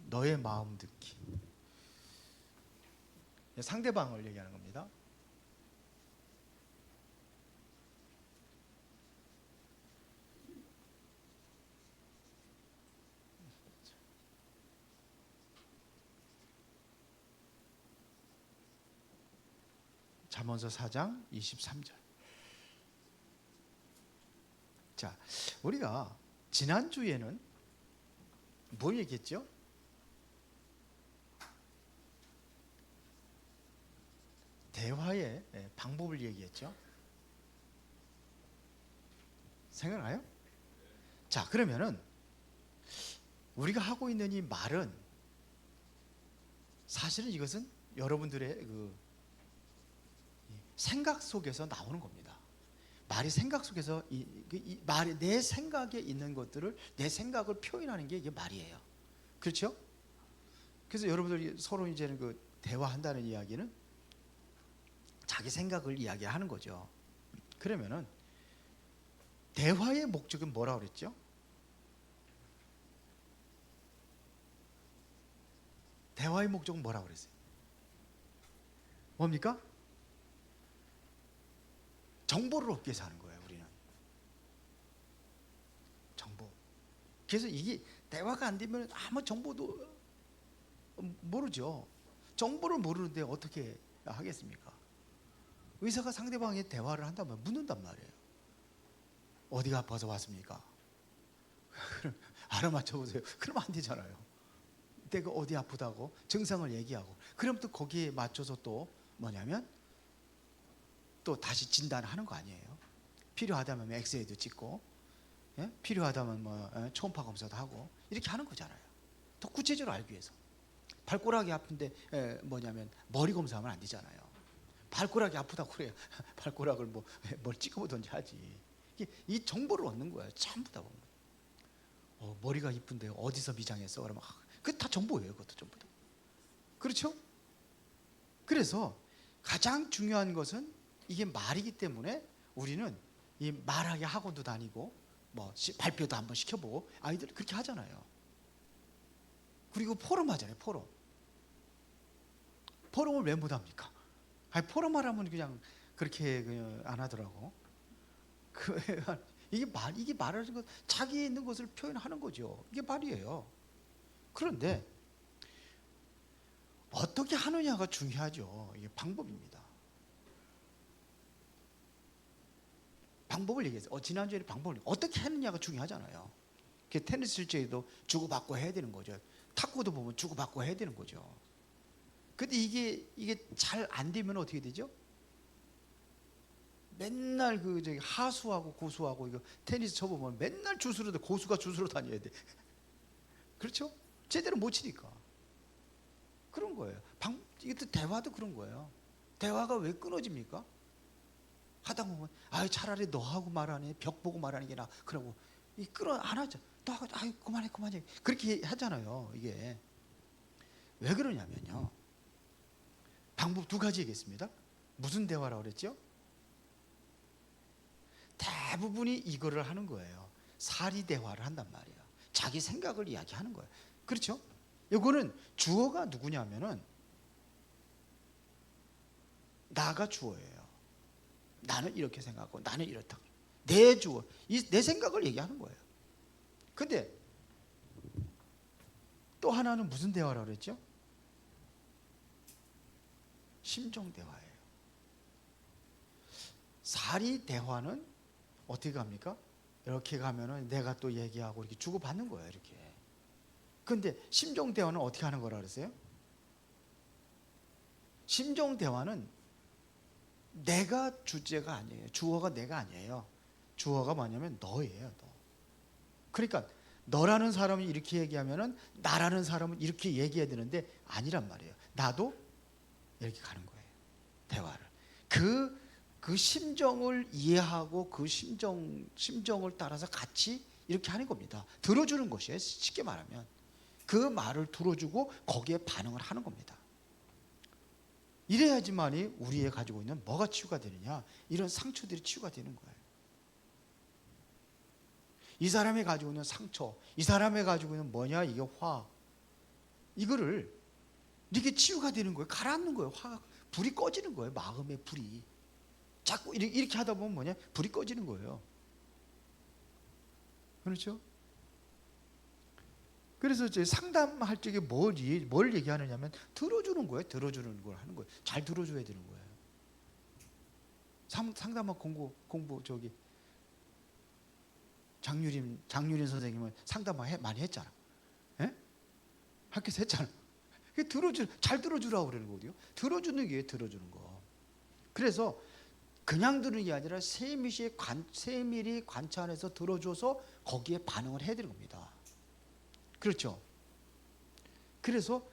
너의 마음 듣기. 상대방을 얘기하는 겁니다. 잠언서 4장 23절. 자, 우리가 지난주에는 뭘 얘기했죠? 대화의 방법을 얘기했죠. 생각나요? 자, 그러면은 우리가 하고 있는 이 말은 사실은 이것은 여러분들의 그 생각 속에서 나오는 겁니다. 말이 생각 속에서 말이 내 생각에 있는 것들을 내 생각을 표현하는 게 이게 말이에요. 그렇죠? 그래서 여러분들이 서로 이제는 그 대화한다는 이야기는 자기 생각을 이야기하는 거죠. 그러면은 대화의 목적은 뭐라고 그랬죠? 대화의 목적은 뭐라고 그랬어요? 뭡니까? 정보를 얻기 위해서 하는 거예요. 우리는 정보. 그래서 이게 대화가 안 되면 아무 정보도 모르죠. 정보를 모르는데 어떻게 하겠습니까? 의사가 상대방의 대화를 한다면 묻는단 말이에요. 어디가 아파서 왔습니까? 알아맞혀보세요. 그러면 안 되잖아요. 내가 어디 아프다고 증상을 얘기하고, 그럼 또 거기에 맞춰서 또 뭐냐면 또 다시 진단하는 거 아니에요. 필요하다면 엑스레이도 찍고, 필요하다면 뭐 초음파 검사도 하고 이렇게 하는 거잖아요. 더 구체적으로 알기 위해서. 발가락이 아픈데 뭐냐면 머리 검사하면 안 되잖아요. 발가락이 아프다고 그래요. 발가락을 뭘 찍어보든지 하지. 이 정보를 얻는 거예요. 전부 다 보면. 머리가 이쁜데 어디서 미장했어? 그러면 그게 다 정보예요. 그것도 전부 다. 그렇죠? 그래서 가장 중요한 것은 이게 말이기 때문에 우리는 이 말하기 학원도 다니고 뭐 발표도 한번 시켜보고 아이들 그렇게 하잖아요. 그리고 포럼 하잖아요. 포럼을 왜 못합니까? 아니, 포럼을 하면 그냥 그렇게 그냥 안 하더라고. 이게 말하는 것, 자기에 있는 것을 표현하는 거죠. 이게 말이에요. 그런데 어떻게 하느냐가 중요하죠. 이게 방법입니다. 방법을 얘기했어요. 지난주에 방법을 어떻게 했느냐가 중요하잖아요. 테니스 실제에도 주고받고 해야 되는 거죠. 탁구도 보면 주고받고 해야 되는 거죠. 근데 이게 잘 안 되면 어떻게 되죠? 맨날 하수하고 고수하고 이거 테니스 쳐보면 맨날 주스로 고수가 주스로 다녀야 돼. 그렇죠? 제대로 못 치니까. 그런 거예요. 이것도 대화도 그런 거예요. 대화가 왜 끊어집니까? 하다 보면 차라리 너하고 말하네, 벽 보고 말하는 게 나. 그러고 안 하죠. 너하고 그만해 그렇게 하잖아요. 이게 왜 그러냐면요. 방법 두 가지 얘기했습니다. 무슨 대화라고 그랬죠? 대부분이 이거를 하는 거예요. 사리 대화를 한단 말이에요. 자기 생각을 이야기하는 거예요. 그렇죠? 이거는 주어가 누구냐면은 나가 주어예요. 나는 이렇게 생각하고 나는 이렇다. 내 주어, 내 생각을 얘기하는 거예요. 근데 또 하나는 무슨 대화라고 그랬죠? 심정 대화예요. 사리 대화는 어떻게 갑니까? 이렇게 가면은 내가 또 얘기하고 이렇게 주고받는 거예요. 이렇게. 근데 심정 대화는 어떻게 하는 거라 그랬어요? 심정 대화는 내가 주제가 아니에요. 주어가 내가 아니에요. 주어가 뭐냐면 너예요. 너. 그러니까 너라는 사람이 이렇게 얘기하면은 나라는 사람은 이렇게 얘기해야 되는데 아니란 말이에요. 나도 이렇게 가는 거예요. 대화를. 그 심정을 이해하고 그 심정을 따라서 같이 이렇게 하는 겁니다. 들어주는 것이에요. 쉽게 말하면. 그 말을 들어주고 거기에 반응을 하는 겁니다. 이래야지만이 우리의 가지고 있는 뭐가 치유가 되느냐, 이런 상처들이 치유가 되는 거예요. 이 사람이 가지고 있는 상처, 이 사람이 가지고 있는 뭐냐, 이게 화, 이거를 이렇게 치유가 되는 거예요. 가라앉는 거예요. 불이 꺼지는 거예요. 마음의 불이. 자꾸 이렇게 하다 보면 뭐냐? 불이 꺼지는 거예요. 그렇죠? 그래서 이제 상담할 적에 뭘 얘기하느냐면 들어주는 거예요. 들어주는 걸 하는 거예요. 잘 들어줘야 되는 거예요. 상담학 공부 저기 장유린 선생님은 상담 많이 했잖아. 예? 학교에서 했잖아. 잘 들어주라고 그러는 거거든요. 들어주는 게 들어주는 거. 그래서 그냥 들으는 게 아니라 세밀히 관찰해서 들어줘서 거기에 반응을 해야 되는 겁니다. 그렇죠? 그래서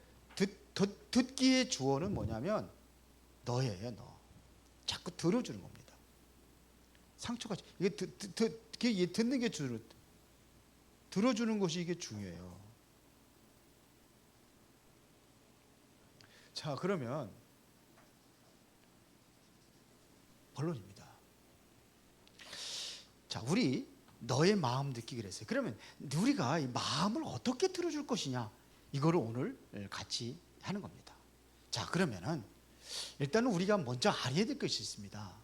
듣기의 주어는 뭐냐면 너예요, 너. 자꾸 들어주는 겁니다. 상처가 이게 듣는 게 들어주는 것이 이게 중요해요. 자, 그러면 본론입니다. 자, 우리 너의 마음 듣기를 했어요. 그러면 우리가 이 마음을 어떻게 들어줄 것이냐, 이거를 오늘 같이 하는 겁니다. 자, 그러면은 일단은 우리가 먼저 알아야 될 것이 있습니다.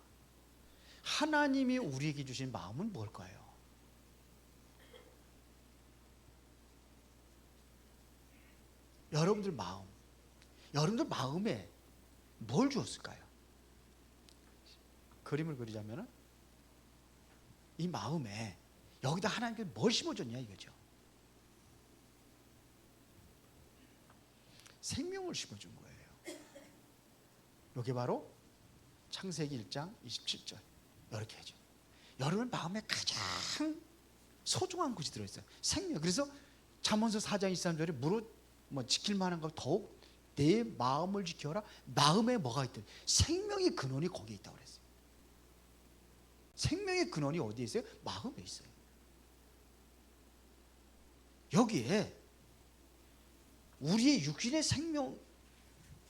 하나님이 우리에게 주신 마음은 뭘까요? 여러분들 마음에 뭘 주었을까요? 그림을 그리자면은 이 마음에 여기다 하나님께 뭘 심어줬냐 이거죠. 생명을 심어준 거예요. 이게 바로 창세기 1장 27절 이렇게 하죠. 여러분 마음에 가장 소중한 것이 들어있어요. 생명. 그래서 잠언서 4장 23절에 무릇 지킬 만한 것 더욱 내 마음을 지켜라. 마음에 뭐가 있든 생명의 근원이 거기에 있다고 그랬어요. 생명의 근원이 어디에 있어요? 마음에 있어요. 여기에 우리의 육신의 생명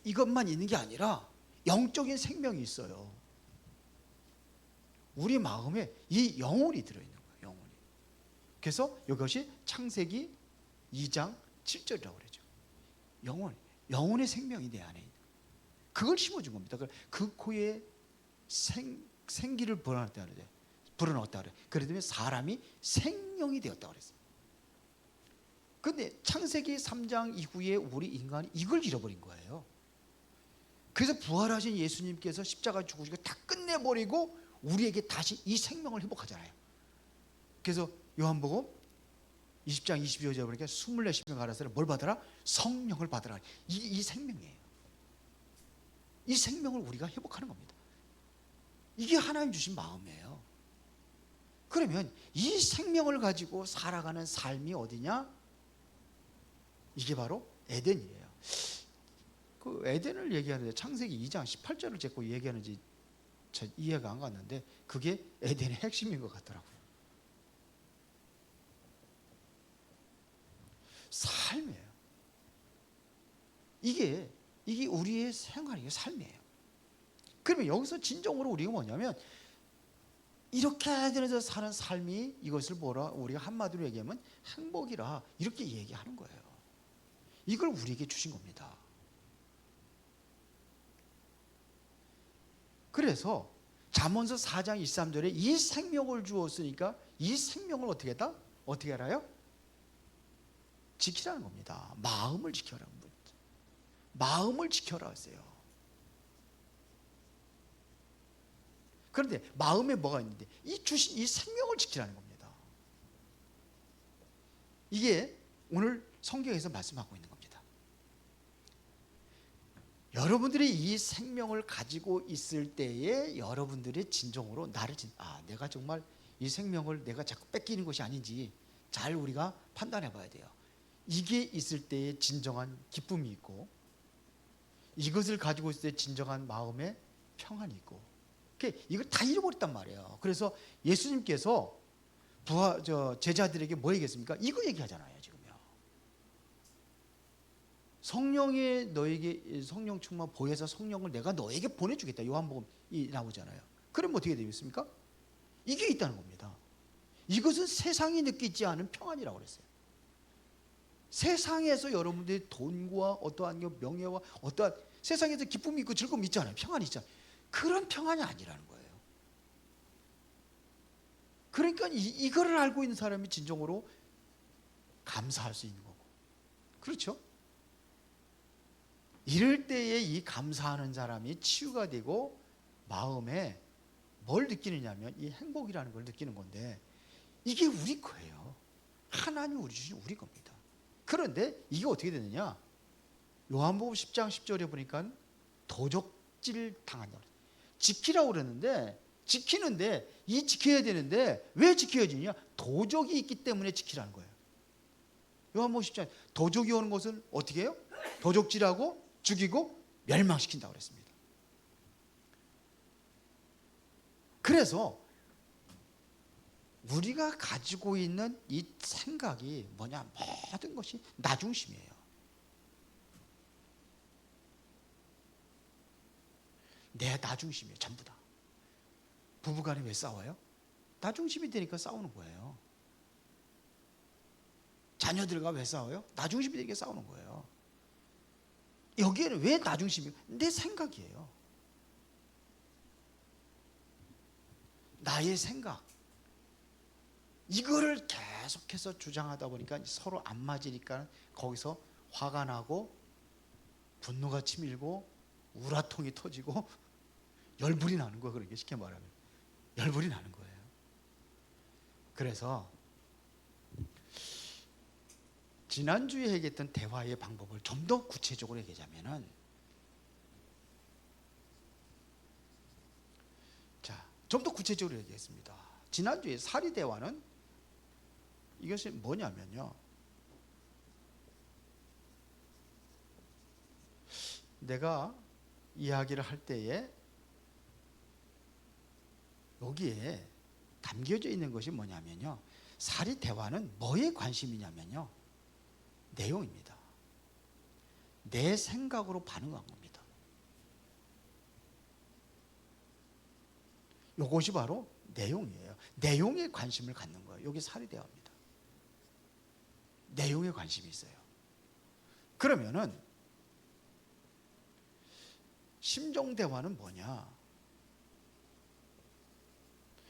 이것만 있는 게 아니라 영적인 생명이 있어요. 우리 마음에 이 영혼이 들어있는 거예요. 영혼이. 그래서 이것이 창세기 2장 7절이라고 그러죠. 영혼의 생명이 내 안에 있는 거예요. 그걸 심어준 겁니다. 그 코에 생기를 불어넣었다 그래요. 그러더니 사람이 생명이 되었다고 그랬어요. 근데 창세기 3장 이후에 우리 인간이 이걸 잃어버린 거예요. 그래서 부활하신 예수님께서 십자가 죽으시고 다 끝내버리고 우리에게 다시 이 생명을 회복하잖아요. 그래서 요한복음 20장 22절에 보니까 24시간 가라사를 뭘 받아라? 성령을 받아라. 이 생명이에요. 이 생명을 우리가 회복하는 겁니다. 이게 하나님 주신 마음이에요. 그러면 이 생명을 가지고 살아가는 삶이 어디냐? 이게 바로 에덴이에요. 그 에덴을 얘기하는데 창세기 2장 18절을 제고 얘기하는지 이해가 안 갔는데 그게 에덴의 핵심인 것 같더라고요. 삶이에요. 이게 우리의 생활이에요. 삶이에요. 그러면 여기서 진정으로 우리가 뭐냐면 이렇게 에덴에서 사는 삶이 이것을 우리가 한마디로 얘기하면 행복이라 이렇게 얘기하는 거예요. 이걸 우리에게 주신 겁니다. 그래서 잠언서 4장 23절에 이 생명을 주었으니까 이 생명을 어떻게 했다? 어떻게 알아요? 지키라는 겁니다. 마음을 지켜라. 마음을 지켜라 했어요. 그런데 마음에 뭐가 있는데 주신 이 생명을 지키라는 겁니다. 이게 오늘 성경에서 말씀하고 있는 겁니다. 여러분들이 이 생명을 가지고 있을 때에 여러분들이 진정으로 내가 정말 이 생명을 내가 자꾸 뺏기는 것이 아닌지 잘 우리가 판단해 봐야 돼요. 이게 있을 때에 진정한 기쁨이 있고 이것을 가지고 있을 때 진정한 마음의 평안이 있고 이걸 다 잃어버렸단 말이에요. 그래서 예수님께서 제자들에게 뭐 얘기했습니까? 이거 얘기하잖아요. 지금요. 너에게 성령 충만 보혜사 성령을 내가 너에게 보내주겠다. 요한복음이 나오잖아요. 그럼 어떻게 되겠습니까? 이게 있다는 겁니다. 이것은 세상이 느끼지 않은 평안이라고 그랬어요. 세상에서 여러분들이 돈과 어떠한 명예와 어떠한 세상에서 기쁨이 있고 즐거움이 있잖아요. 평안이 있잖아요. 그런 평안이 아니라는 거예요. 그러니까 이거를 알고 있는 사람이 진정으로 감사할 수 있는 거고. 그렇죠? 이럴 때에 이 감사하는 사람이 치유가 되고 마음에 뭘 느끼느냐면 이 행복이라는 걸 느끼는 건데 이게 우리 거예요. 하나님이 우리 주신 우리 겁니다. 그런데 이게 어떻게 되느냐? 요한복음 10장 10절에 보니까 도적질 당한다. 지키라고 그러는데 지키는데 이 지켜야 되는데 왜 지켜야 되느냐? 도적이 있기 때문에 지키라는 거예요. 요한복음 10장 도적이 오는 것은 어떻게 해요? 도적질하고 죽이고 멸망시킨다고 그랬습니다. 그래서 우리가 가지고 있는 이 생각이 뭐냐? 모든 것이 나 중심이에요. 내 나 중심이에요. 전부 다. 부부간에 왜 싸워요? 나 중심이 되니까 싸우는 거예요. 자녀들과 왜 싸워요? 나 중심이 되니까 싸우는 거예요. 여기에는 왜 나 중심이에요? 내 생각이에요. 나의 생각. 이거를 계속해서 주장하다 보니까 서로 안 맞으니까 거기서 화가 나고 분노가 치밀고 우라통이 터지고 열불이 나는 거예요. 그러니까 쉽게 말하면 열불이 나는 거예요. 그래서 지난주에 얘기했던 대화의 방법을 좀 더 구체적으로 얘기하자면은, 자, 좀 더 구체적으로 얘기했습니다. 지난주에 사리 대화는 이것이 뭐냐면요, 내가 이야기를 할 때에 여기에 담겨져 있는 것이 뭐냐면요, 사리 대화는 뭐에 관심이냐면요, 내용입니다. 내 생각으로 반응한 겁니다. 이것이 바로 내용이에요. 내용에 관심을 갖는 거예요. 여기 사리 대화입니다. 내용에 관심이 있어요. 그러면은 심정 대화는 뭐냐?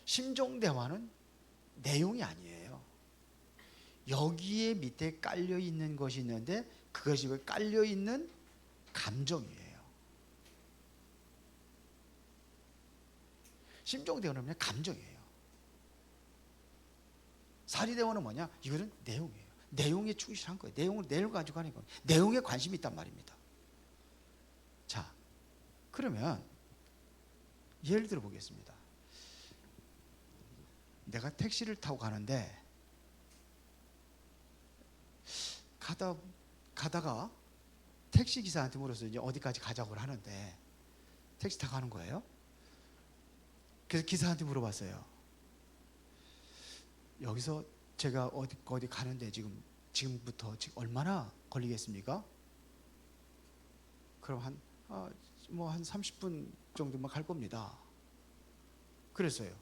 심정 대화는 내용이 아니에요. 여기에 밑에 깔려 있는 것이 있는데 그것이 깔려 있는 감정이에요. 심정 대화는 그냥 감정이에요. 사리 대화는 뭐냐? 이거는 내용이에요. 내용에 충실한 거예요. 내용을 가지고 하는 거예요. 내용에 관심이 있단 말입니다. 자, 그러면 예를 들어 보겠습니다. 내가 택시를 타고 가는데 가다가 택시 기사한테 물어서 이제 어디까지 가자고 하는데 택시 타고 가는 거예요. 그래서 기사한테 물어봤어요. 여기서 제가 어디 가는데 지금부터 얼마나 걸리겠습니까? 그럼 한 30분 정도만 갈 겁니다. 그랬어요.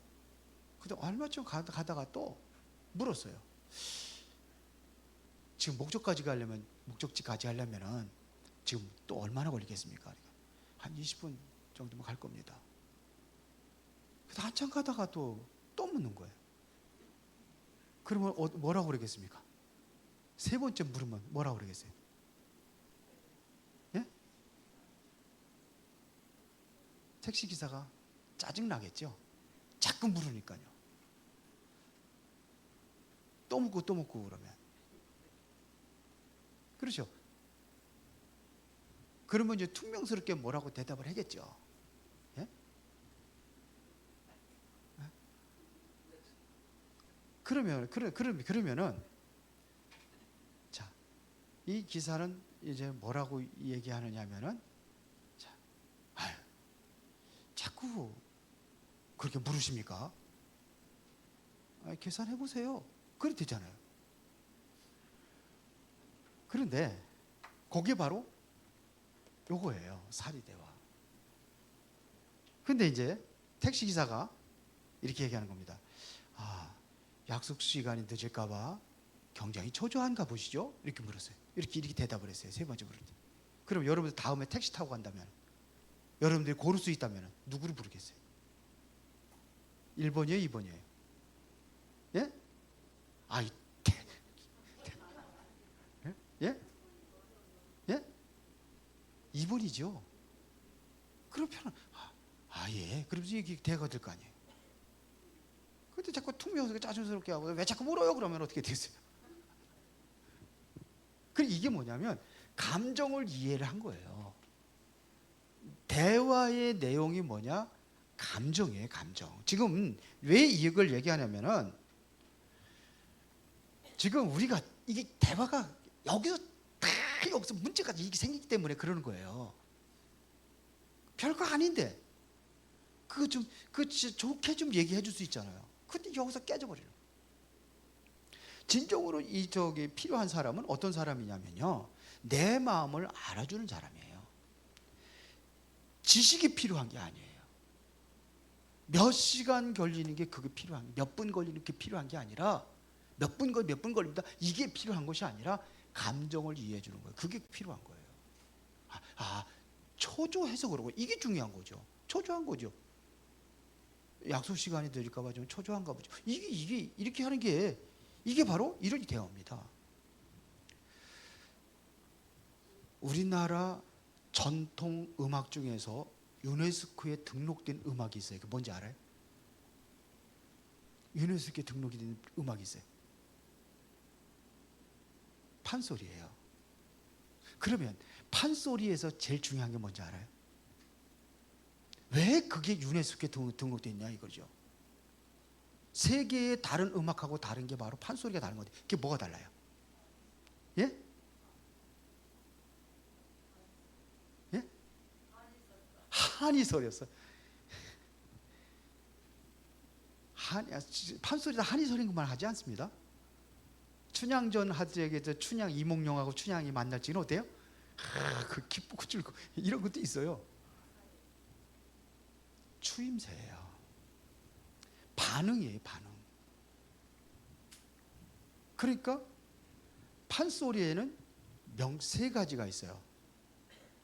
근데 얼마쯤 가다가 또 물었어요. 지금 목적지까지 가려면은 지금 또 얼마나 걸리겠습니까? 한 20분 정도면 갈 겁니다. 그래서 한참 가다가 또 묻는 거예요. 그러면 뭐라고 그러겠습니까? 세 번째 물으면 뭐라고 그러겠어요? 예? 택시 기사가 짜증 나겠죠. 자꾸 물으니까요. 또 묻고 그러면. 그렇죠. 그러면 이제 퉁명스럽게 뭐라고 대답을 하겠죠. 예? 그러면은 자, 이 기사는 이제 뭐라고 얘기하느냐면은, 자, 아유, 자꾸 그렇게 물으십니까? 계산해 보세요. 그래 되잖아요. 그런데 그게 바로 요거예요. 사리 대화. 근데 이제 택시 기사가 이렇게 얘기하는 겁니다. 약속 시간이 늦을까 봐 굉장히 초조한가 보시죠? 이렇게 물었어요. 이렇게 대답을 했어요. 세 번째 물을 때. 그럼 여러분들 다음에 택시 타고 간다면, 여러분들이 고를 수 있다면 누구를 부르겠어요? 1번이에요, 2번이에요? 예? 아이, 예? 예? 2번이죠. 그럼 편한, 예. 그러면서 이게 대화가 될 거 아니에요. 근데 자꾸 퉁명스럽게 짜증스럽게 하고 왜 자꾸 물어요? 그러면 어떻게 되겠어요? 그리고 이게 뭐냐면 감정을 이해를 한 거예요. 대화의 내용이 뭐냐? 감정이에요, 감정. 지금 왜 이걸 얘기하냐면은 지금 우리가 이게 대화가 여기서 문제가 이게 생기기 때문에 그러는 거예요. 별거 아닌데 그거 좋게 좀 얘기해 줄 수 있잖아요. 근데 여기서 깨져버려요. 진정으로 필요한 사람은 어떤 사람이냐면요, 내 마음을 알아주는 사람이에요. 지식이 필요한 게 아니에요. 몇 시간 걸리는 게 그게 필요한, 몇 분 걸리는 게 필요한 게 아니라 몇 분 걸립니다. 이게 필요한 것이 아니라 감정을 이해해 주는 거예요. 그게 필요한 거예요. 초조해서 그러고 이게 중요한 거죠. 초조한 거죠. 약속 시간이 되릴까 봐 좀 초조한가 보죠. 이게 이렇게 하는 게 이게 바로 이런 대화입니다. 우리나라 전통 음악 중에서 유네스코에 등록된 음악이 있어요. 그 뭔지 알아요? 유네스코에 등록이 된 음악이 있어요. 판소리예요. 그러면 판소리에서 제일 중요한 게 뭔지 알아요? 왜 그게 유네스코에 등록되어 있냐 이거죠. 세계의 다른 음악하고 다른 게 바로 판소리가 다른 건데 그게 뭐가 달라요? 예? 예? 한이설이었어. 판소리다 한이설인 것만 하지 않습니다. 춘향전 하드에게 춘향 이몽룡하고 춘향이 만날 적은 어때요? 그 기쁘고 즐거 이런 것도 있어요. 추임새예요. 반응이에요, 반응. 그러니까 판소리에는 세 가지가 있어요.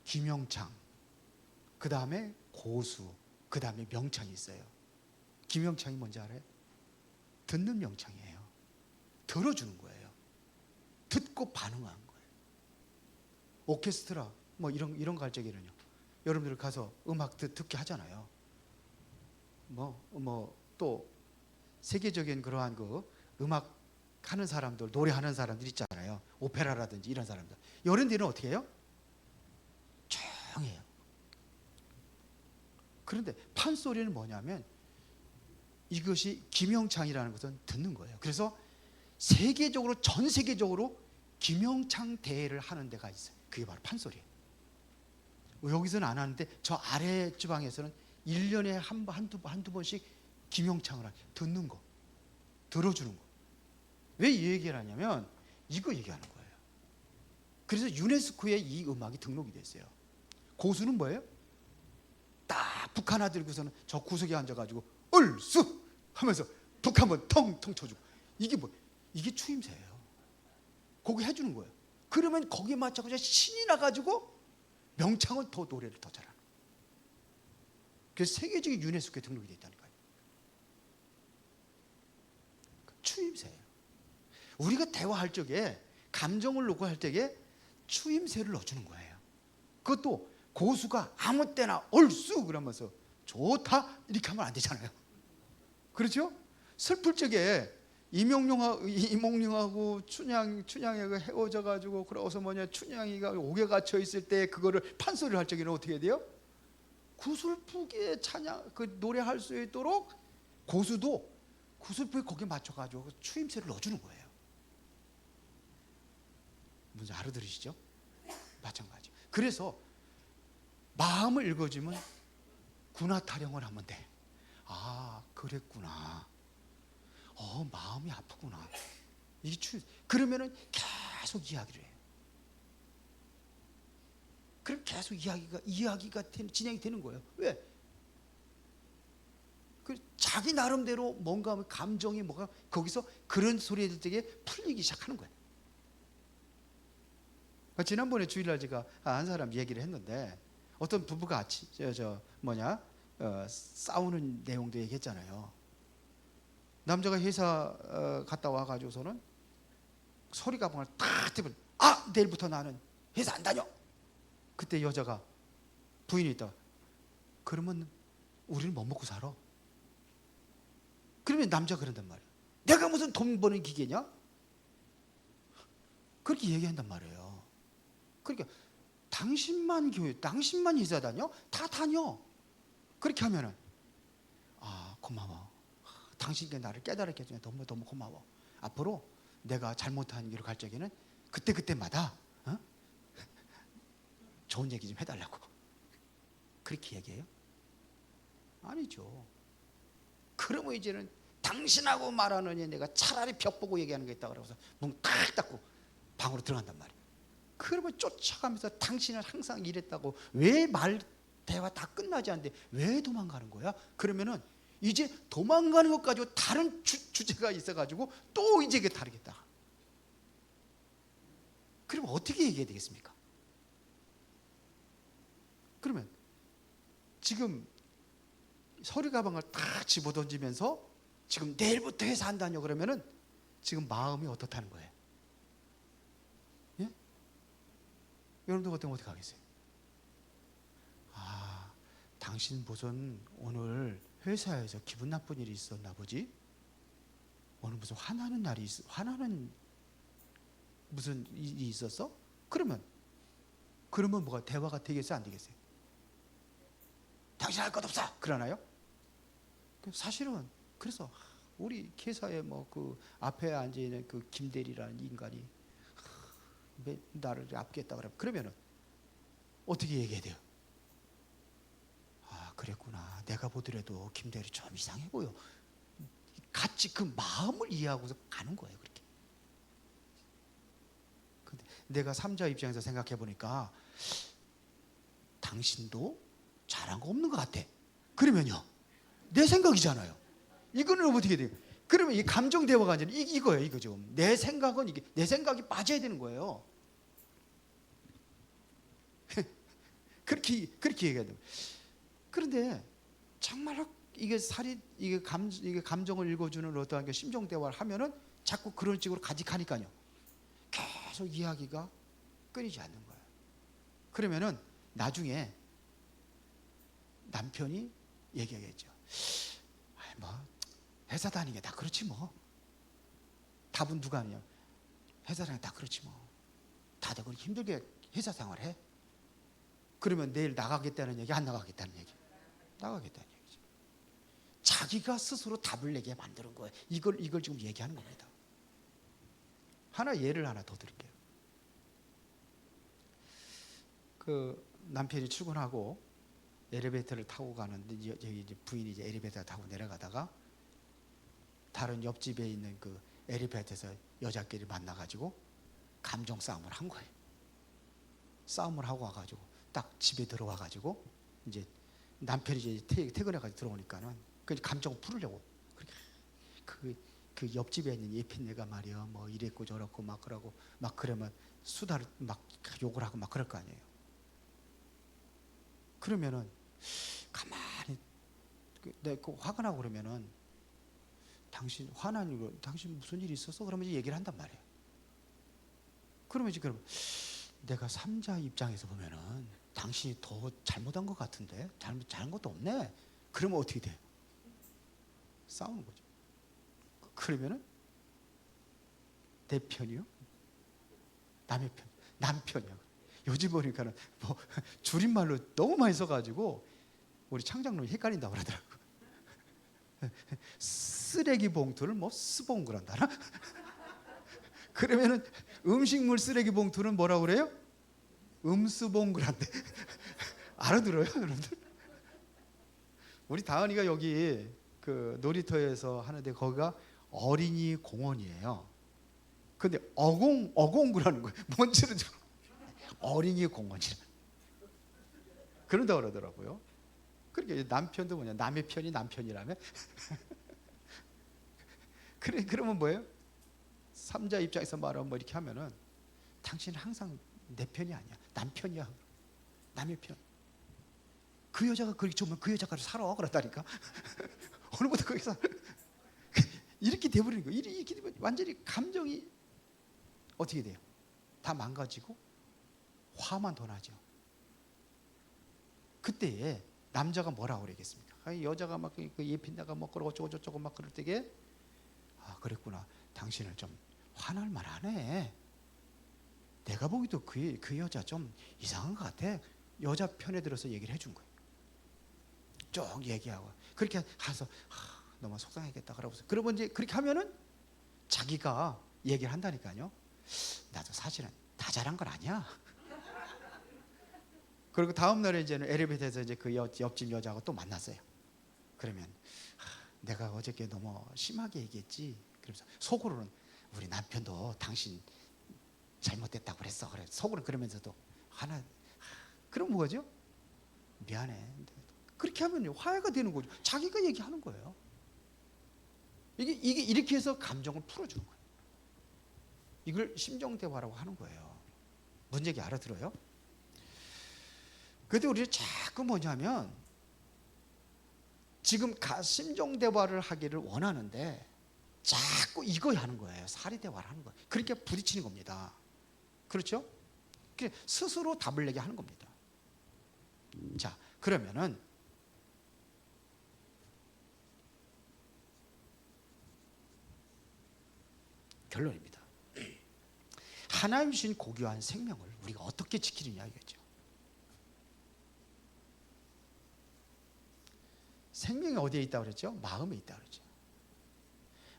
김영창, 그 다음에 고수, 그 다음에 명창이 있어요. 김영창이 뭔지 알아요? 듣는 명창이에요. 들어주는 거예요. 듣고 반응하는 거예요. 오케스트라 뭐 이런 거 할 적에는요, 여러분들 가서 음악 듣게 하잖아요. 또 세계적인 그러한 그 음악 하는 사람들, 노래하는 사람들 있잖아요. 오페라라든지 이런 사람들. 이런 데는 어떻게 해요? 조용해요. 그런데 판소리는 뭐냐면 이것이 김영창이라는 것은 듣는 거예요. 그래서 전 세계적으로 김영창 대회를 하는 데가 있어요. 그게 바로 판소리예요. 여기서는 안 하는데 저 아래 지방에서는 1년에 한두 번씩 김영창을 듣는 거, 들어주는 거. 왜 이 얘기를 하냐면 이거 얘기하는 거예요. 그래서 유네스코에 이 음악이 등록이 됐어요. 고수는 뭐예요? 딱 북 하나 들고서는 저 구석에 앉아가지고 얼쑤 하면서 북 한번 텅텅 쳐주고, 이게 추임새예요. 거기 해주는 거예요. 그러면 거기에 맞춰서 신이 나가지고 명창은 노래를 더 잘하는. 그래서 세계적인 유네스코에 등록이 되어 있다니까요. 추임새예요. 우리가 대화할 적에 감정을 놓고 할 때에 추임새를 넣어주는 거예요. 그것도 고수가 아무 때나 얼쑤 그러면서 좋다 이렇게 하면 안 되잖아요. 그렇죠? 슬플 적에 이몽룡하고 춘향이가 헤어져 가지고 그러고서 춘향이가 옥에 갇혀 있을 때 그거를 판소리를 할 적에는 어떻게 해야 돼요? 구슬프게 노래할 수 있도록 고수도 구슬프게 거기에 맞춰 가지고 추임새를 넣어주는 거예요. 뭔지 알아들으시죠? 마찬가지. 그래서 마음을 읽어주면 군화 타령을 하면 돼. 그랬구나. 마음이 아프구나. 이게 그러면은 계속 이야기를 해요. 그럼 계속 이야기가 진행이 되는 거예요. 왜? 자기 나름대로 뭔가 감정이 뭐가 거기서 그런 소리들 되게 풀리기 시작하는 거예요. 지난번에 주일날 제가 한 사람 얘기를 했는데 어떤 부부가 같이 싸우는 내용도 얘기했잖아요. 남자가 회사 갔다 와가지고서는 소리 가방을 탁 떼면 내일부터 나는 회사 안 다녀. 그때 여자가 부인이 있다가 그러면 우리는 뭐 먹고 살아? 그러면 남자가 그런단 말이에요. 내가 무슨 돈 버는 기계냐? 그렇게 얘기한단 말이에요. 그러니까 당신만 교회, 당신만 회사 다녀? 다 다녀. 그렇게 하면은 고마워. 당신이 나를 깨달게 해주니 너무 고마워. 앞으로 내가 잘못한 길을 갈 적에는 그때마다 좋은 얘기 좀 해달라고. 그렇게 얘기해요? 아니죠. 그러면 이제는 당신하고 말하느니 내가 차라리 벽 보고 얘기하는 게 있다 그러고서 문 탁 닫고 방으로 들어간단 말이에요. 그러면 쫓아가면서 당신은 항상 이랬다고, 왜 대화 다 끝나지 않는데 왜 도망가는 거야? 그러면은 이제 도망가는 것 가지고 다른 주제가 있어가지고 또 이제 이게 다르겠다. 그러면 어떻게 얘기해야 되겠습니까? 그러면 지금 서류 가방을 딱 집어던지면서 지금 내일부터 회사 안 다녀 그러면은 지금 마음이 어떻다는 거예요? 예? 여러분들 같으면 어떻게 하겠어요? 당신 무슨 오늘 회사에서 기분 나쁜 일이 있었나 보지? 오늘 무슨 화나는 무슨 일이 있었어? 그러면 뭐가 대화가 되겠어요, 안 되겠어요? 당신 할 것 없어. 그러나요? 사실은 그래서 우리 회사에 그 앞에 앉아 있는 그 김대리라는 인간이 나를 아프겠다 그러면은 어떻게 얘기해야 돼요? 그랬구나. 내가 보더라도 김대리 좀 이상해 보여. 같이 그 마음을 이해하고서 가는 거예요, 그렇게. 근데 내가 3자 입장에서 생각해 보니까 당신도 잘한 거 없는 것 같아. 그러면요, 내 생각이잖아요. 이거는 어떻게 돼요? 그러면 이 감정 대화가 아니라 이거예요, 이거 지금. 내 생각은 이게 내 생각이 빠져야 되는 거예요. 그렇게 얘기해야 돼요. 그런데 정말 이게 감정을 읽어주는 어떠한 심정 대화를 하면은 자꾸 그런 식으로 가직하니까요. 계속 이야기가 끊이지 않는 거예요. 그러면은 나중에 남편이 얘기하겠죠. 회사 다니는 게 다 그렇지 뭐. 답은 누가 하느냐? 회사 다니는 게 다 그렇지 뭐. 다들 그렇게 힘들게 회사 생활해. 그러면 내일 나가겠다는 얘기, 안 나가겠다는 얘기? 나가겠다는 얘기죠. 자기가 스스로 답을 내게 만드는 거예요. 이걸 지금 얘기하는 겁니다. 예를 하나 더 드릴게요. 그 남편이 출근하고 엘리베이터를 타고 가는데 이제 부인이 이제 엘리베이터 타고 내려가다가 다른 옆집에 있는 그 엘리베이터에서 여자끼리 만나가지고 감정 싸움을 한 거예요. 싸움을 하고 와가지고 딱 집에 들어와가지고 이제 남편이 이제 퇴근해가지고 들어오니까는 그 감정을 풀으려고 그 옆집에 있는 예핀네가 말이야 뭐 이랬고 저랬고 막 그러고 막 그러면 수다를 막 욕을 하고 막 그럴 거 아니에요. 그러면은 가만히 내가 화가 나고 그러면은 당신 화난 이유로 당신 무슨 일이 있었어? 그러면 이제 얘기를 한단 말이에요. 그러면 이제 내가 3자 입장에서 보면은 당신이 더 잘못한 것 같은데 잘한 것도 없네. 그러면 어떻게 돼? 싸우는 거죠. 그러면은 내 편이요? 남의 편, 남편이요. 요즘 보니까는 뭐 줄임말로 너무 많이 써가지고 우리 창작론이 헷갈린다고 그러더라고. 쓰레기 봉투를 뭐 스봉그란다나? 그러면은 음식물 쓰레기 봉투는 뭐라고 그래요? 음수봉그란데. 알아들어요, 여러분들? 우리 다은이가 여기 그 놀이터에서 하는데 거기가 어린이 공원이에요. 근데 어공구라는 거예요. 뭔지는 어린이 공원이라. 그런다고 그러더라고요. 그러니까 남편도 뭐냐, 남의 편이 남편이라면 그러면 뭐예요? 삼자 입장에서 말하면 뭐 이렇게 하면은 당신은 항상 내 편이 아니야, 남편이야, 남의 편. 그 여자가 그렇게 좋으면 그 여자가 살아 그랬다니까. 어느부터 거기서 이렇게 돼버리는 거예요. 이렇게 되면 완전히 감정이 어떻게 돼요? 다 망가지고 화만 더 나죠. 그때에 남자가 뭐라고 그러겠습니까? 여자가 막 예핀다가 뭐 그러고 저쩌고 막 그럴 때에 아, 그랬구나. 당신은 좀 화날 만하네. 내가 보기도 그 여자 좀 이상한 것 같아. 여자 편에 들어서 얘기를 해준 거예요. 쭉 얘기하고 그렇게 가서 너무 속상하겠다 그러고서 그러면 이제 그렇게 하면은 자기가 얘기를 한다니까요. 나도 사실은 다 잘한 건 아니야. 그리고 다음 날에 이제는 엘리베이터에서 이제 그 옆집 여자하고 또 만났어요. 그러면 내가 어저께 너무 심하게 얘기했지. 그러면서 속으로는 우리 남편도 당신 잘못됐다고 그랬어. 그래 속으로는 그러면서도 하나 그럼 뭐죠? 미안해. 그렇게 하면 화해가 되는 거죠. 자기가 얘기하는 거예요. 이게 이렇게 해서 감정을 풀어주는 거예요. 이걸 심정 대화라고 하는 거예요. 뭔 얘기 알아들어요? 그런데 우리는 자꾸 뭐냐면 지금 심정 대화를 하기를 원하는데 자꾸 이거 하는 거예요. 사리 대화를 하는 거예요. 그렇게 부딪히는 겁니다. 그렇죠? 스스로 답을 내게 하는 겁니다. 자, 그러면은 결론입니다. 하나님 주신 고귀한 생명을 우리가 어떻게 지키느냐 이거죠. 생명이 어디에 있다고 그랬죠? 마음에 있다고 그랬죠.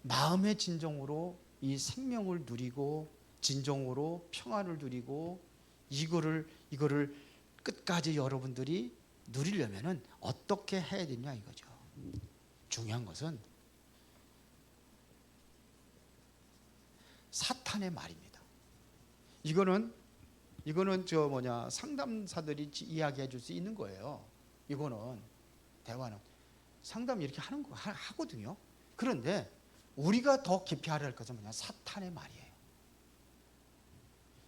마음의 진정으로 이 생명을 누리고 진정으로 평안을 누리고 이거를 끝까지 여러분들이 누리려면은 어떻게 해야 되냐 이거죠. 중요한 것은 사탄의 말입니다. 이거는 상담사들이 이야기해 줄 수 있는 거예요. 이거는 대화는 상담 이렇게 하거든요. 그런데 우리가 더 깊이 알아야 할 것은 뭐냐? 사탄의 말이에요.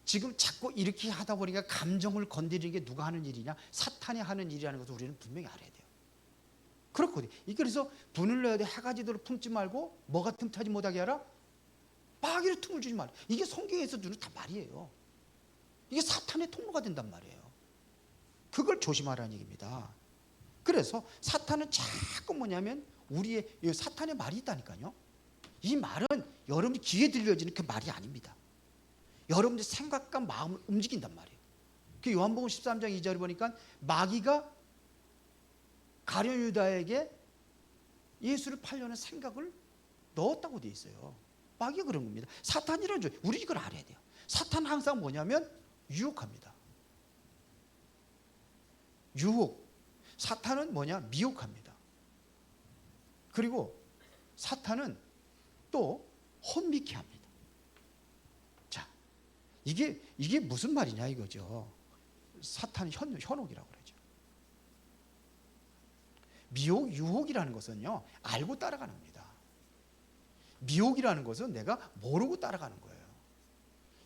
지금 자꾸 이렇게 하다 보니까 감정을 건드리는 게 누가 하는 일이냐? 사탄이 하는 일이라는 것을 우리는 분명히 알아야 돼요. 그렇거든요. 그래서 분을 내야 돼. 해가지도록 품지 말고 뭐가 틈타지 못하게 하라? 마귀를 틈을 주지 말라. 이게 성경에서 주는 다 말이에요. 이게 사탄의 통로가 된단 말이에요. 그걸 조심하라는 얘기입니다. 그래서 사탄은 자꾸 뭐냐면 우리의 사탄의 말이 있다니까요. 이 말은 여러분이 귀에 들려지는 그 말이 아닙니다. 여러분의 생각과 마음을 움직인단 말이에요. 그 요한복음 13장 2절에 보니까 마귀가 가룟 유다에게 예수를 팔려는 생각을 넣었다고 되어 있어요. 마귀가 그런 겁니다. 사탄이라는 줄 우리 이걸 알아야 돼요. 사탄은 항상 뭐냐면 유혹합니다. 유혹. 사탄은 뭐냐? 미혹합니다. 그리고 사탄은 또 혼미케 합니다. 자, 이게 무슨 말이냐 이거죠. 사탄은 현혹이라고 그러죠. 미혹, 유혹이라는 것은요, 알고 따라가는 겁니다. 미혹이라는 것은 내가 모르고 따라가는 거예요.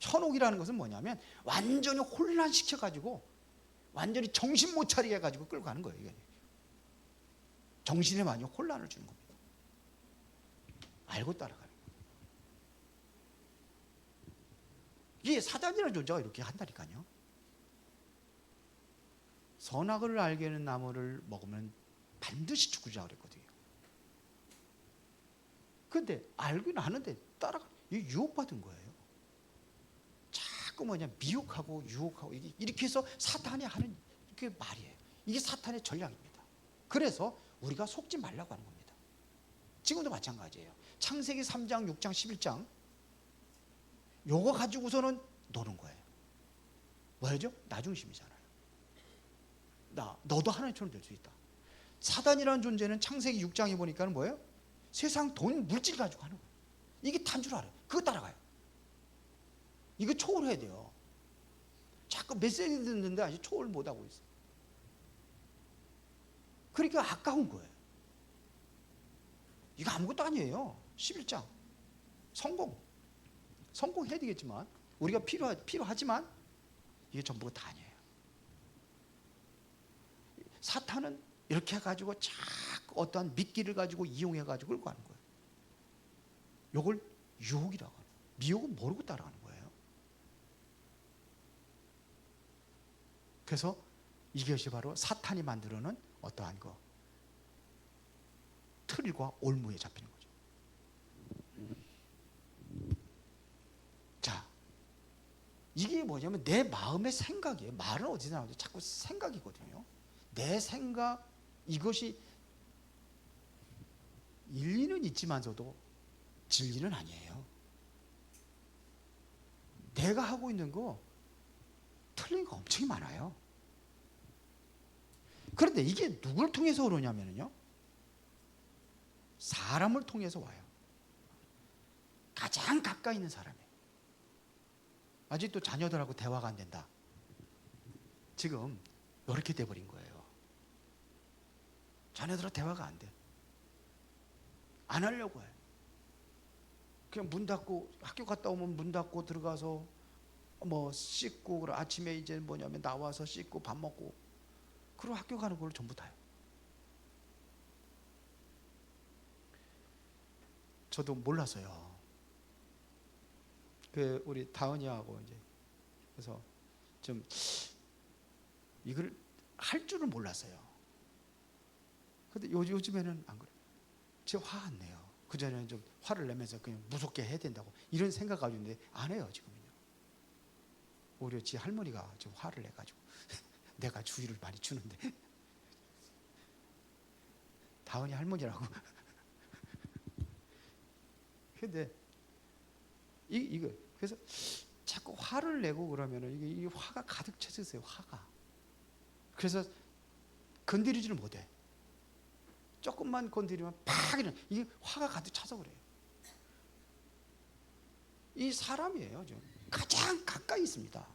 현혹이라는 것은 뭐냐면 완전히 혼란시켜가지고 완전히 정신 못 차리게 해가지고 끌고 가는 거예요. 이게. 정신에 많이 혼란을 주는 겁니다. 알고 따라가는 거예요. 이게 사단이라는 존재가 이렇게 한다니까요. 선악을 알게 하는 나무를 먹으면 반드시 죽으자 그랬거든요. 근데 알긴 아는데 따라가 유혹받은 거예요. 자꾸 미혹하고 유혹하고 이렇게 해서 사탄이 하는 그 말이에요. 이게 사탄의 전략입니다. 그래서 우리가 속지 말라고 하는 겁니다. 지금도 마찬가지예요. 창세기 3장, 6장, 11장 요거 가지고서는 노는 거예요. 뭐죠? 나중심이잖아요. 너도 하나님처럼 될 수 있다. 사단이라는 존재는 창세기 6장에 보니까는 뭐예요? 세상 돈, 물질 가지고 하는 거예요. 이게 단 줄 알아요. 그거 따라가요. 이거 초월해야 돼요. 자꾸 메시지 듣는데 아직 초월 못하고 있어요. 그러니까 아까운 거예요. 이거 아무것도 아니에요. 11장 성공해야 되겠지만, 우리가 필요하지만 이게 전부가 다 아니에요. 사탄은 이렇게 해가지고 자꾸 어떠한 미끼를 가지고 이용해가지고 끌고 가는 거예요. 이걸 유혹이라고 하는 거예요. 미혹은 모르고 따라가는 거예요. 그래서 이것이 바로 사탄이 만들어놓은 어떠한 거 틀과 올무에 잡히는 거죠. 자, 이게 뭐냐면 내 마음의 생각이에요. 말은 어디서 나오는지 자꾸 생각이거든요. 내 생각, 이것이 일리는 있지만서도 진리는 아니에요. 내가 하고 있는 거 틀린 거 엄청 많아요. 그런데 이게 누굴 통해서 오느냐면요, 사람을 통해서 와요. 가장 가까이 있는 사람이에요. 아직도 자녀들하고 대화가 안 된다. 지금 이렇게 돼버린 거예요. 자녀들하고 대화가 안 돼. 안 하려고 해. 그냥 문 닫고, 학교 갔다 오면 문 닫고 들어가서 뭐 씻고, 그리고 아침에 이제 뭐냐면 나와서 씻고 밥 먹고, 그리고 학교 가는 걸 전부 다요. 저도 몰랐어요. 그 우리 다은이하고 이제 그래서 좀 이걸 할 줄은 몰랐어요. 근데 요즘에는 안 그래요. 제가 화 안 내요. 그전에는 좀 화를 내면서 그냥 무섭게 해야 된다고 이런 생각 가지고 있는데 안 해요, 지금은요. 오히려 지 할머니가 좀 화를 내가지고 내가 주의를 많이 주는데 다은이 할머니라고. 근데 이거 그래서 자꾸 화를 내고 그러면은 이게 화가 가득 차 있어요. 화가. 그래서 건드리지를 못해. 조금만 건드리면 팍 이런, 이게 화가 가득 차서 그래요. 이 사람이에요. 좀 가장 가까이 있습니다.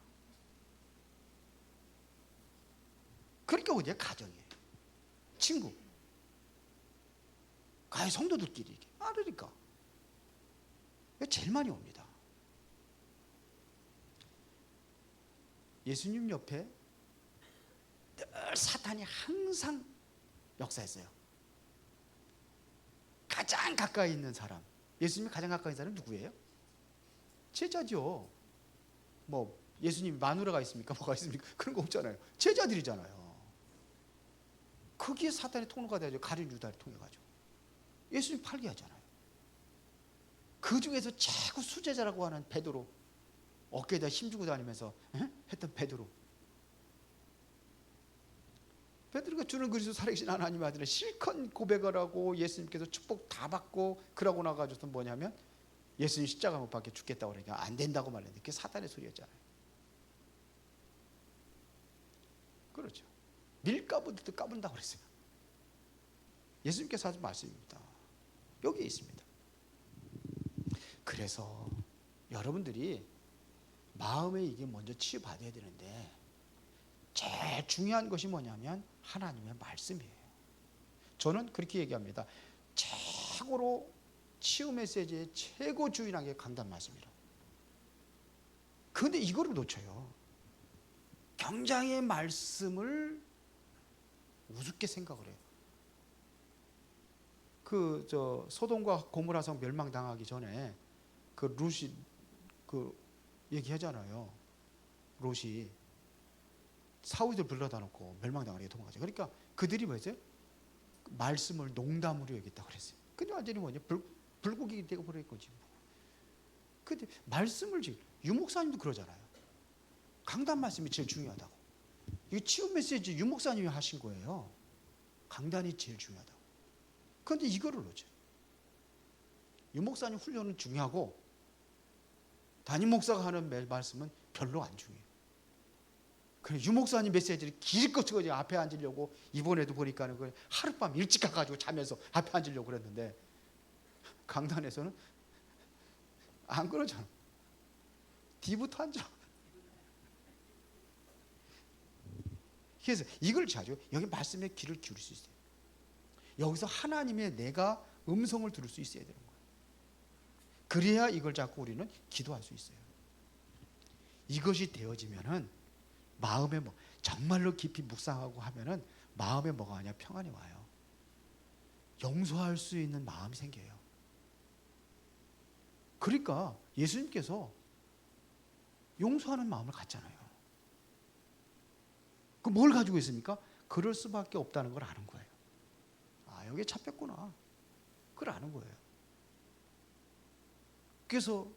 그러니까 어디야? 가정이에요. 친구. 가해 성도들끼리 이렇게 그러니까 제일 많이 옵니다. 예수님 옆에 늘 사탄이 항상 역사했어요. 가장 가까이 있는 사람, 예수님이 가장 가까이 있는 사람은 누구예요? 제자죠. 뭐 예수님 마누라가 있습니까? 뭐가 있습니까? 그런 거 없잖아요. 제자들이잖아요. 거기에 사탄의 통로가 되죠. 가룟 유다를 통해 가지고 예수님 팔게 하잖아요. 그 중에서 최고 수제자라고 하는 베드로, 어깨에다 힘주고 다니면서 했던 베드로가 주는 그리스도 살아계신 하나님의 아들은 실컷 고백을 하고 예수님께서 축복 다 받고 그러고 나가지고 뭐냐면 예수님 십자가 못 박혀 죽겠다고 그러니까 안 된다고 말했는데 그게 사탄의 소리였잖아요. 그렇죠. 밀가부도 까분다고 그랬어요. 예수님께서 하신 말씀입니다. 여기에 있습니다. 그래서 여러분들이 마음에 이게 먼저 치유받아야 되는데 제일 중요한 것이 뭐냐면 하나님의 말씀이에요. 저는 그렇게 얘기합니다. 최고로 치유 메시지의 최고 주인한 게 강단 말씀이라고. 그런데 이거를 놓쳐요. 경장의 말씀을 우습게 생각을 해요. 소돔과 고모라 성 멸망당하기 전에 그 룻이 얘기하잖아요. 롯이 사우들 불러다 놓고 멸망당하게 도망가죠. 그러니까 그들이 뭐였어요? 말씀을 농담으로 여겼다고 그랬어요. 근데 완전히 뭐냐? 불고기 되고 버릴 거지. 근데 말씀을 유목사님도 그러잖아요. 강단 말씀이 제일 중요하다고. 이 치유 메시지 유목사님이 하신 거예요. 강단이 제일 중요하다고. 그런데 이거를 놓쳐요. 유목사님 훈련은 중요하고 담임 목사가 하는 말씀은 별로 안 중요해요. 그래 유목사님 메시지를 길고 찍어지 앞에 앉으려고 이번에도 보니까는 그 하룻밤 일찍 가가지고 자면서 앞에 앉으려고 그랬는데 강단에서는 안 그러잖아. 뒤부터 앉아. 그래서 이걸 자주 여기 말씀에 귀를 기울일 수 있어요. 여기서 하나님의 내가 음성을 들을 수 있어야 되는 거예요. 그래야 이걸 잡고 우리는 기도할 수 있어요. 이것이 되어지면은 마음에 정말로 깊이 묵상하고 하면은 마음에 뭐가 아니야? 평안이 와요. 용서할 수 있는 마음이 생겨요. 그러니까 예수님께서 용서하는 마음을 갖잖아요. 그 뭘 가지고 있습니까? 그럴 수밖에 없다는 걸 아는 거예요. 아, 여기에 잡혔구나. 그걸 아는 거예요. 그래서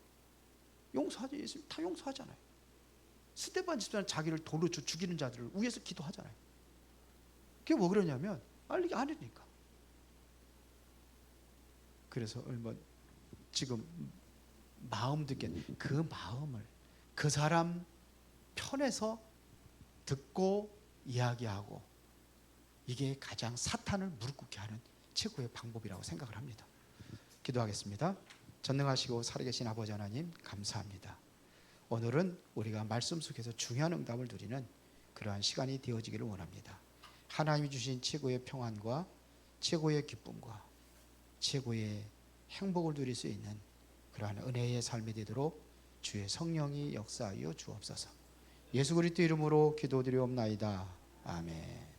용서하죠. 예수님 다 용서하잖아요. 스데반 집사는 자기를 돌로 죽이는 자들을 위해서 기도하잖아요. 그게 뭐 그러냐면 알리기 아니니까. 그래서 지금 마음 듣게 그 마음을 그 사람 편에서 듣고 이야기하고, 이게 가장 사탄을 무릎 꿇게 하는 최고의 방법이라고 생각을 합니다. 기도하겠습니다. 전능하시고 살아계신 아버지 하나님, 감사합니다. 오늘은 우리가 말씀 속에서 중요한 응답을 누리는 그러한 시간이 되어지기를 원합니다. 하나님이 주신 최고의 평안과 최고의 기쁨과 최고의 행복을 누릴 수 있는 그러한 은혜의 삶이 되도록 주의 성령이 역사하여 주옵소서. 예수 그리스도 이름으로 기도드리옵나이다. 아멘.